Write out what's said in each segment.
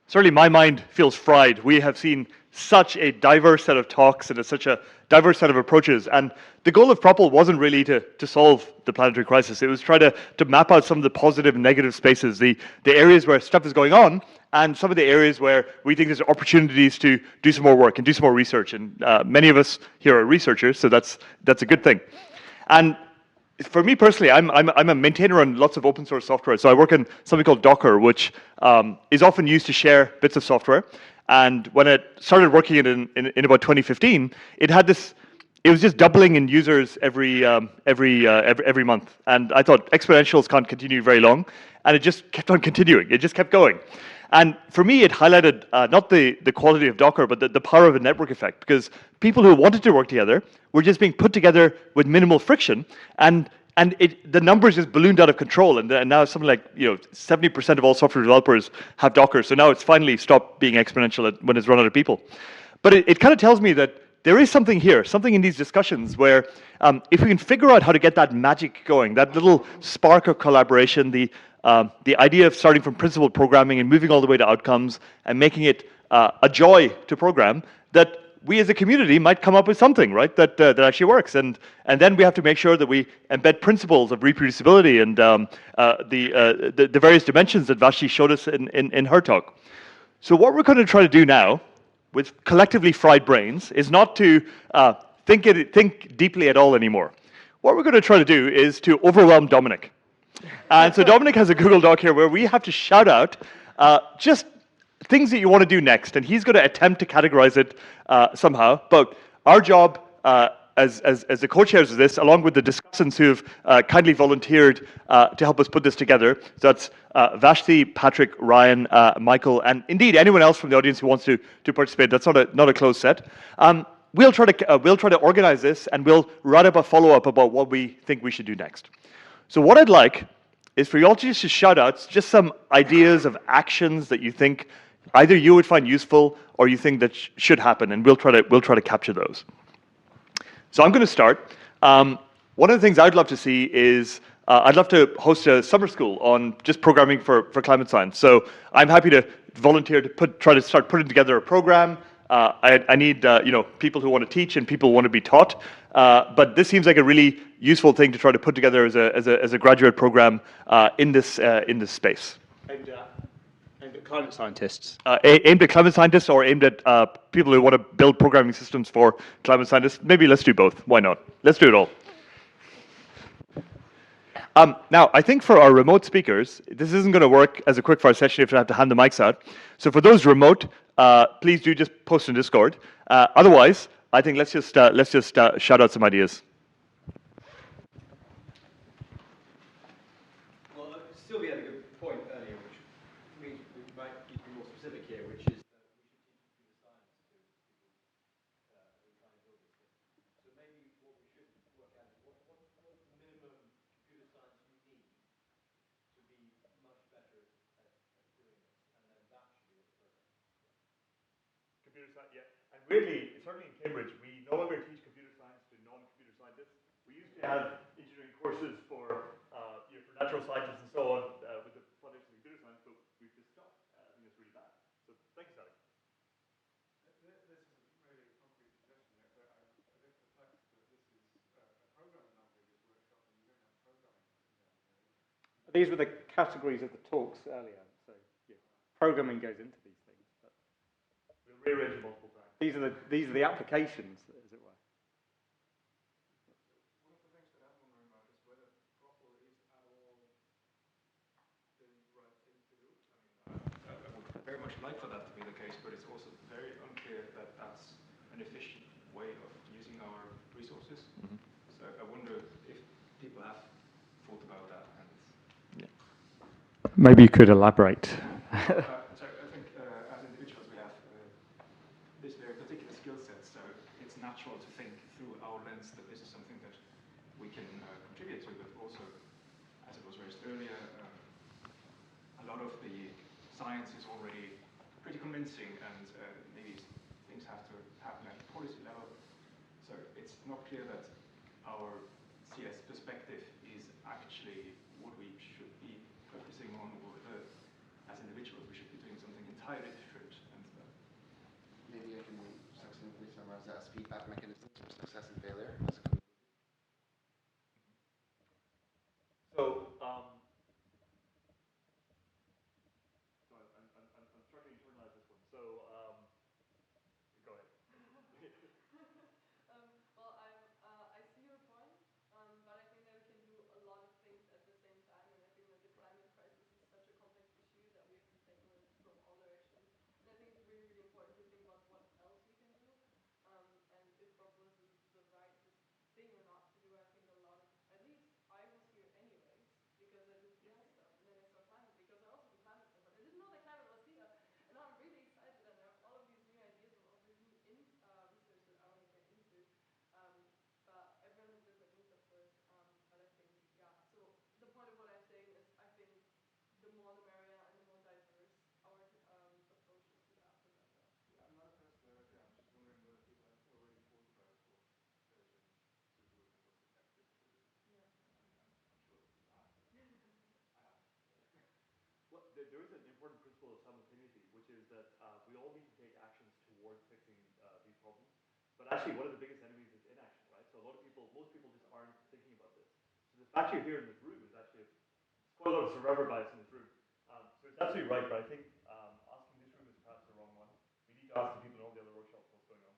certainly my mind feels fried. We have seen such a diverse set of talks and such a diverse set of approaches. And the goal of PROPL wasn't really to solve the planetary crisis. It was try to map out some of the positive and negative spaces, the areas where stuff is going on, and some of the areas where we think there's opportunities to do some more work and do some more research. And many of us here are researchers, so that's a good thing. And for me personally, I'm a maintainer on lots of open source software. So I work in something called Docker, which is often used to share bits of software. And when it started working in about 2015, it had this. It was just doubling in users every month. And I thought exponentials can't continue very long, and it just kept on continuing. It just kept going. And for me, it highlighted not the quality of Docker, but the power of a network effect, because people who wanted to work together were just being put together with minimal friction, and the numbers just ballooned out of control. And now something like 70% of all software developers have Docker. So now it's finally stopped being exponential when it's run out of people. But it kind of tells me that there is something here, something in these discussions where if we can figure out how to get that magic going, that little spark of collaboration, the idea of starting from principled programming and moving all the way to outcomes and making it a joy to program, that we as a community might come up with something, right, that actually works. And then we have to make sure that we embed principles of reproducibility and the various dimensions that Vashti showed us in her talk. So what we're going to try to do now, with collectively fried brains, is not to think deeply at all anymore. What we're going to try to do is to overwhelm Dominic. And so Dominic has a Google Doc here where we have to shout out just things that you want to do next, and he's going to attempt to categorize it somehow. But our job as the co-chairs of this, along with the discussants who've kindly volunteered to help us put this together, so that's Vashti, Patrick, Ryan, Michael, and indeed anyone else from the audience who wants to participate. That's not a closed set. We'll try to organize this, and we'll write up a follow-up about what we think we should do next. So what I'd like is for you all to just shout out just some ideas of actions that you think either you would find useful or you think that should happen, and we'll try to capture those. So I'm going to start. One of the things I'd love to see is I'd love to host a summer school on just programming for climate science. So I'm happy to volunteer to try to start putting together a program. I need people who want to teach and people who want to be taught. But this seems like a really useful thing to try to put together as a graduate program in this space. Aimed at climate scientists. Aimed at climate scientists or aimed at people who want to build programming systems for climate scientists. Maybe let's do both. Why not? Let's do it all. Now, I think for our remote speakers, this isn't going to work as a quickfire session if you have to hand the mics out. So for those remote, please do just post in Discord. Otherwise, I think let's just shout out some ideas. Well, Sylvia had a good point earlier, which means we might be more specific here, which is that we should teach computer science to people who are trying to build this thing. So maybe what we should work out is what's the minimum computer science you need to be much better at doing this, and then that should be what the program is. Computer science, yeah. And weirdly, certainly in Cambridge, we no longer teach computer science to non-computer scientists. We used to have engineering courses for natural scientists and so on with the foundation of computer science, but we've just stopped. I think it's really bad. So thanks, Sally. This is a really concrete suggestion there, but I'm a bit perplexed that this is a programming languages workshop and you don't have programming down there. These were the categories of the talks earlier. So yeah, programming goes into these things. But we'll rearrange them multiple times. These are the applications, as it were. One of the things that I'm wondering about is whether PROPL is at all the right thing to do. I would very much like for that to be the case, but it's also very unclear that that's an efficient way of using our resources. Mm-hmm. So I wonder if people have thought about that. And yeah. Maybe you could elaborate. So I think as individuals we have this very particular skill set, so it's natural to think through our lens that this is something that we can contribute to, but also, as it was raised earlier, a lot of the science is already pretty convincing, and maybe things have to happen at the policy level. So it's not clear that our CS perspective is actually what we should be focusing on, or as individuals we should be doing something entirely highly different and stuff. Maybe I can succinctly summarize that as feedback mechanisms for success and failure as a community. So, so I'm struggling to internalize this one. So, go ahead. Well, I see your point, but I think that we can do a lot of things at the same time, and I think that the climate crisis is such a complex issue that we have to tackle it from all directions. And I think it's really, really important to think about what else we can do, and if PROPL is the right thing or not to do. I think a lot of, at least I was here anyways, because I do PS stuff, and then I saw climate, because I also do climate stuff, but I didn't know that climate was here. And now I'm really excited, and I have all of these new ideas and all of this new research that I want to get into. But everyone has different needs, of course. But I think, yeah. So the point of what I'm saying is, I think the more the merrier and the more diverse our approaches to that, the better. Yeah, I'm not opposed to that idea. I'm just wondering whether people have already thought about what intelligence could do and what's effective to do. Yeah. I mean, I'm sure that people have, but I haven't. Well, there is an important principle of simultaneity, which is that we all need to take actions towards fixing these problems. But actually, one of the biggest enemies is inaction, right? So a lot of people, most people just aren't thinking about this. So the fact you're here in this room is actually quite a lot of survivor bias in this room. So it's absolutely right, but I think asking this room is perhaps the wrong one. We need to ask the people in all the other workshops what's going on.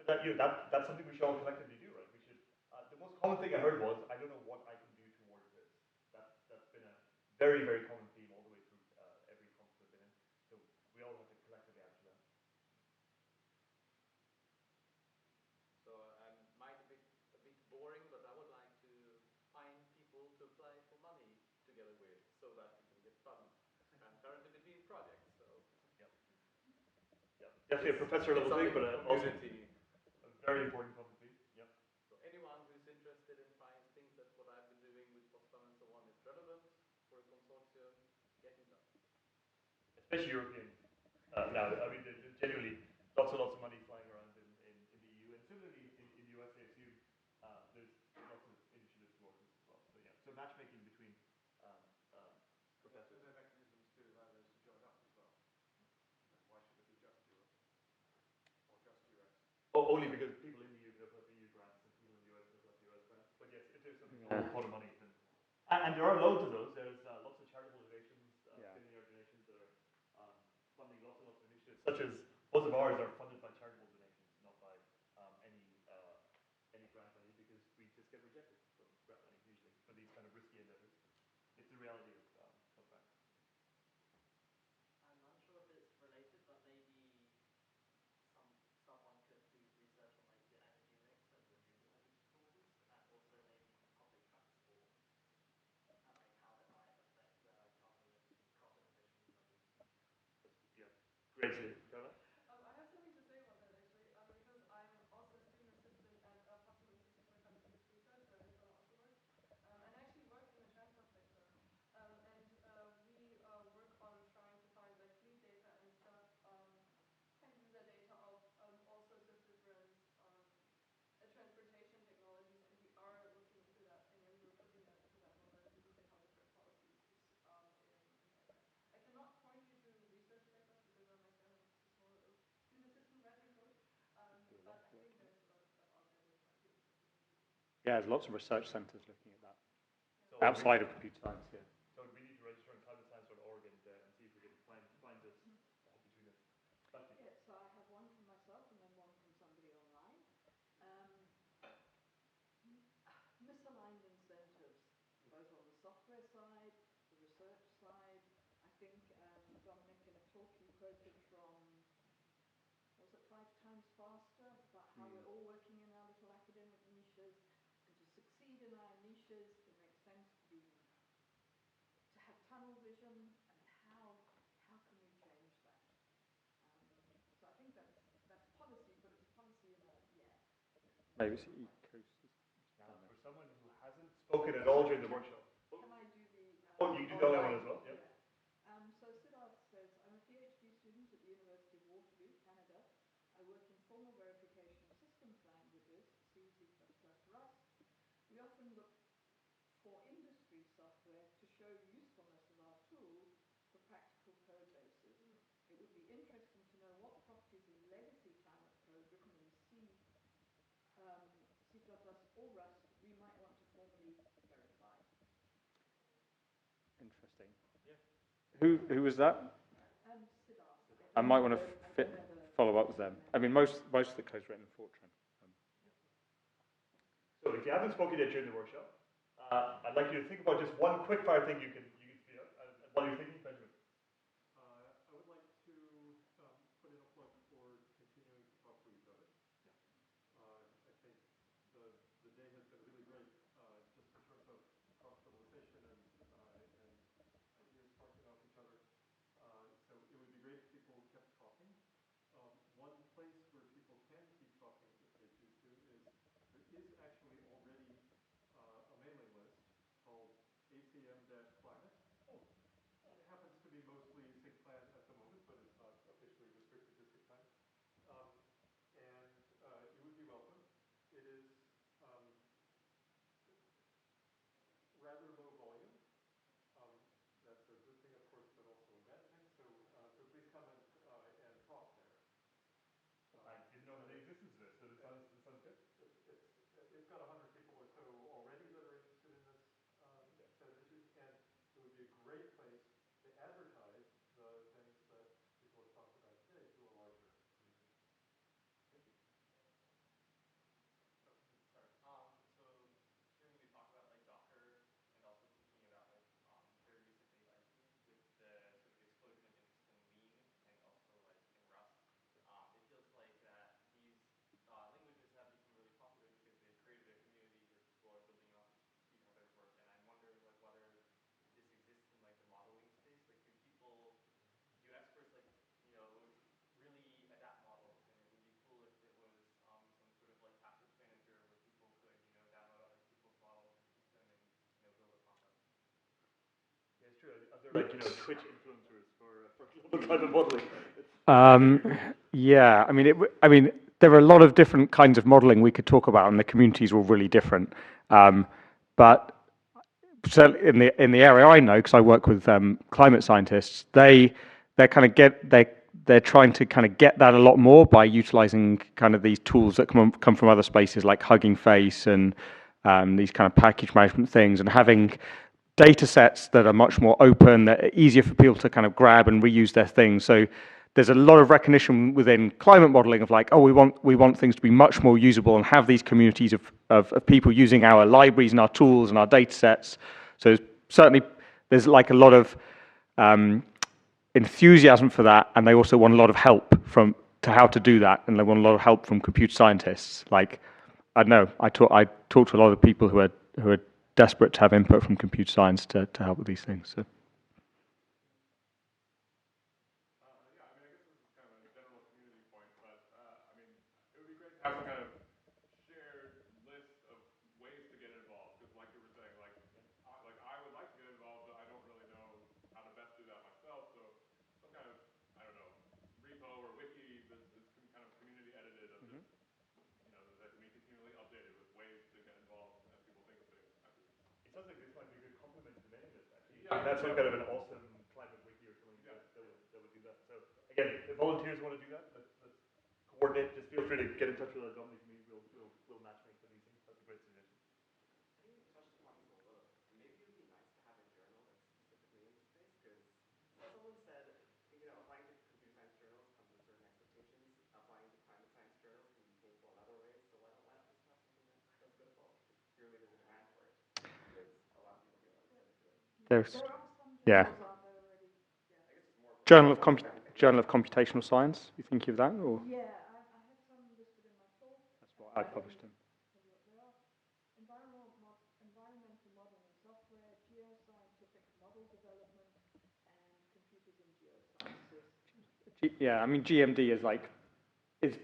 But that's something we should all collectively do, right? We should. The most common thing I heard was, I don't know what I can do towards this. That's been a very, very common theme all the way through every conference I've been in. So we all have to collectively answer that. So might be a bit boring, but I would like to find people to apply for money together with, so that we can get funded transparently between projects. So yeah, definitely a professor level thing, but also a very important common theme. Yep. So anyone who's interested and finds things that what I've been doing with Postman and so on is relevant for a consortium, get in touch. Especially Europeans. Now, I mean, there's generally lots and lots of money flying around in the EU, and similarly in the US, I assume there's lots of initiatives towards this as well. So yeah, so matchmaking between professors. Are there mechanisms to allow those to join up as well? And why should it be just Europe or just US? Oh, only because people in the EU can apply for EU grants and people in the US can apply for US grants. But yes, if there's something called a pot of money, then and there are loads of those. There's lots of charitable donations, billionaire donations that are funding lots and lots of initiatives, such as most of ours are funded by charitable donations, not by any grant money, because we just get rejected from grant money usually for these kind of risky endeavors. It's the reality of that. I'm unsure if it's related, but maybe someone could do research on like the energy mix and renewable energy sources, and also maybe public transport and like how that might affect carbon emissions levels. Yeah, great. Caroline? I have something to say about that actually, because I'm also a student assistant at Possible Institute for Continuous Research, where Nicola also works, and I actually work in the transport sector. And we work on trying to find like fleet data and stuff, and user data of all sorts of different transportation technologies, and we are looking into that thing, and we're putting that into that model, and we look at how it affects policies in that way. I cannot point you to research papers because I myself am just a small little student assistant writing code, but I think there's a lot of stuff out there which might be interesting to do. Yeah, there's lots of research centres looking at that. So Outside of computer science, yeah. So we need to register on climatescience.org and see if we can find this between us. Yeah, so I have one from myself and then one from somebody online. Misaligned incentives, both on the software side, the research side. I think, Dominic, in a talk you quoted from, was it 5 times faster, about how we're all working in our little academic niches, and to succeed in our niches, it makes sense to have tunnel vision, and how can we change that? So I think that's policy, but it's policy in a, Maybe it's ecosystem. Now, for someone who hasn't spoken at all during the workshop. Can I do the... you do the other one as well, yeah. So Siddharth says, I'm a PhD student at the University of Waterloo, Canada. I work in formal verification of systems languages, C, C++, Rust. We often look for industry software to show usefulness of our tools for practical code bases. or Rust, we might want to formally verify. Interesting. Who was that? Siddharth. I might want to follow up with them. I mean, most of the code's written in Fortran. So if you haven't spoken yet during the workshop, I'd like you to think about just one quick fire thing you can speed up. And while you're thinking, Benjamin. I would like to put in a plug for continuing to talk to each other. I think the day has been really great, just in terms of cross-fertilization and ideas bouncing off each other. So it would be great if people kept talking. One place where people can keep talking if they choose to is there is actually already a mailing list called ACM-Climate. It happens to be mostly SIGPlan at the moment, but it's not officially restricted to SIGPlan. And you would be welcome. It is rather low volume. That's a good thing, of course, but also a bad thing. So please come and talk there. I didn't know the existence of this, so this sounds good. It's got 100 people or so already that are interested in this set of issues, and it would be a great place to advertise the things that people have talked about today to a larger community. Sorry. So hearing you talk about like Docker and also thinking about like their use of data with the sort of explosion of interest in Lean and also like in Rust, it feels like that these languages have become really popular because they've created a community where people are building off each other's work. And I'm wondering like whether this exists in like the modeling space. Like do experts like really adapt models, and it would be cool if it was some sort of like package manager where people could download other people's models and keep them and build upon them. Yeah, it's true. Are there like Twitch influencers for global climate modeling? Yeah, I mean, there are a lot of different kinds of modeling we could talk about, and the communities are all really different. But so in the area I know, because I work with climate scientists, they're trying to kind of get that a lot more by utilizing kind of these tools that come from other spaces like Hugging Face and these kind of package management things, and having data sets that are much more open, that are easier for people to kind of grab and reuse their things. So there's a lot of recognition within climate modeling of like, oh, we want things to be much more usable and have these communities of people using our libraries and our tools and our data sets. So certainly there's like a lot of enthusiasm for that, and they also want a lot of help to how to do that, and they want a lot of help from computer scientists. Like, I don't know, I talk to a lot of people who are desperate to have input from computer science to help with these things. So. Yeah, I guess this is kind of a general community point, but it would be great to have some kind of shared list of ways to get involved. Because, like you were saying, I would like to get involved, but I don't really know how to best do that myself. So, some kind of repo or wiki that's kind of community edited and just that can be continually updated with ways to get involved as people think of things. It sounds like this might be a good complement to the mailing list, actually. Yeah, that's some kind of an awesome climate wiki or something that would do that. So again, if volunteers want to do that, let's coordinate. Just feel free to get in touch with Dominic and me. We'll matchmake for these things. That's a great suggestion. I think we touched upon this a little. Maybe it would be nice to have a journal that's specifically in the space, because as someone said, applying to computer science journals comes with certain expectations. Applying to climate science journals can be painful in other ways. So why not just have something that does good both? Because clearly there's a demand for it. Because a lot of people feel excited to it. There's, There are some yeah. journals out there already. Yeah. I guess it's more Journal of Computational Science. You think of that, or? Yeah, I have some listed in my talk. That's what I published in. There are environmental modeling and software, geoscientific model development, and computers in geosciences. Yeah, GMD is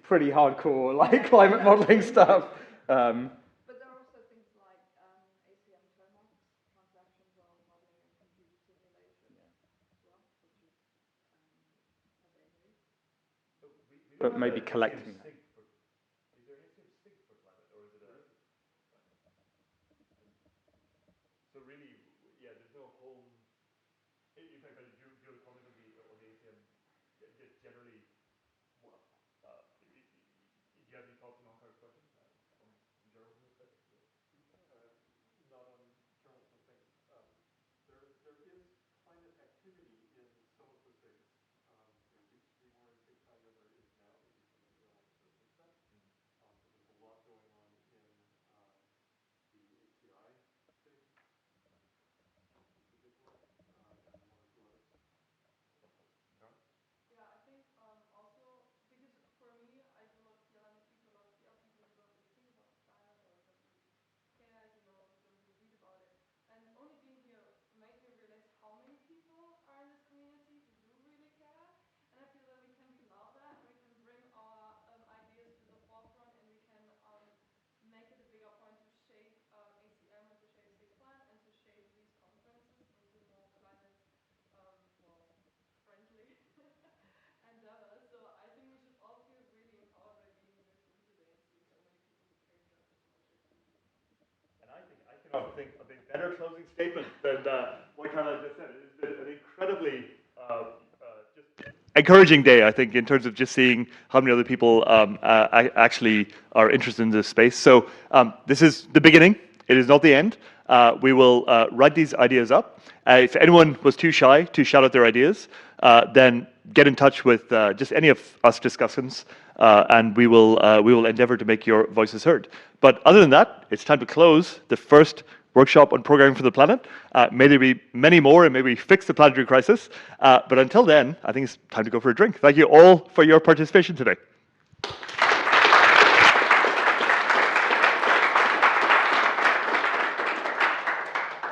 pretty hardcore, climate modeling stuff. But there are also things like ACM Tomax, transactional modeling and computer simulation as well, which is a bit new. But maybe collecting that. Is there an ACM SIG for climate, or is it a? So really, yeah, there's no home. In fact, do you have a comment on the ACM? Just generally, do you have any thoughts on Onkar's question from journalism space? cannot think of a better closing statement than what Carla just said. It's been an incredibly just encouraging day, I think, in terms of just seeing how many other people actually are interested in this space. So this is the beginning. It is not the end. We will write these ideas up. If anyone was too shy to shout out their ideas, then get in touch with just any of us discussants, and we will endeavor to make your voices heard. But other than that, it's time to close the first workshop on programming for the planet. May there be many more, and maybe fix the planetary crisis. But until then, I think it's time to go for a drink. Thank you all for your participation today.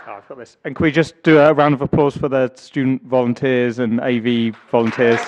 I've got this. And can we just do a round of applause for the student volunteers and AV volunteers?